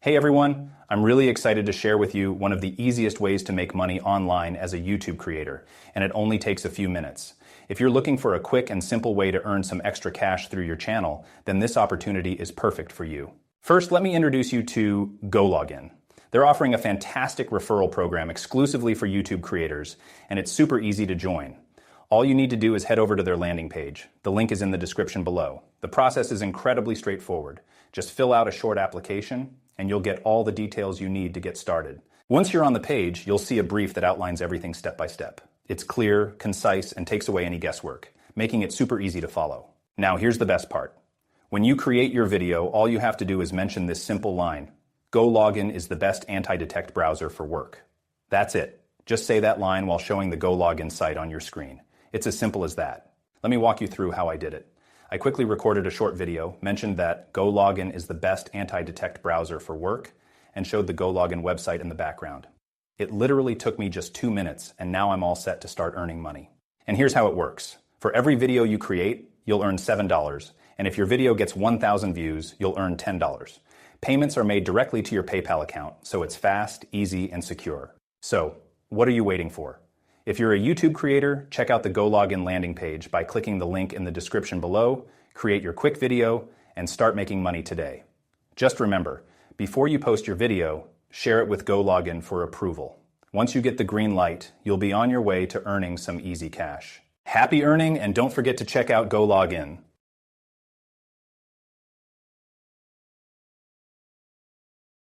Hey everyone, I'm really excited to share with you one of the easiest ways to make money online as a YouTube creator, and it only takes a few minutes. If you're looking for a quick and simple way to earn some extra cash through your channel, then this opportunity is perfect for you. First, let me introduce you to GoLogin. They're offering a fantastic referral program exclusively for YouTube creators, and it's super easy to join. All you need to do is head over to their landing page. The link is in the description below. The process is incredibly straightforward. Just fill out a short application, and you'll get all the details you need to get started. Once you're on the page, you'll see a brief that outlines everything step by step. It's clear, concise, and takes away any guesswork, making it super easy to follow. Now, here's the best part. When you create your video, all you have to do is mention this simple line: GoLogin is the best anti-detect browser for work. That's it. Just say that line while showing the GoLogin site on your screen. It's as simple as that. Let me walk you through how I did it. I quickly recorded a short video, mentioned that GoLogin is the best anti-detect browser for work, and showed the GoLogin website in the background. It literally took me just 2 minutes, and now I'm all set to start earning money. And here's how it works. For every video you create, you'll earn $7, and if your video gets 1,000 views, you'll earn $10. Payments are made directly to your PayPal account, so it's fast, easy, and secure. So, what are you waiting for? If you're a YouTube creator, check out the GoLogin landing page by clicking the link in the description below, create your quick video, and start making money today. Just remember, before you post your video, share it with GoLogin for approval. Once you get the green light, you'll be on your way to earning some easy cash. Happy earning, and don't forget to check out GoLogin.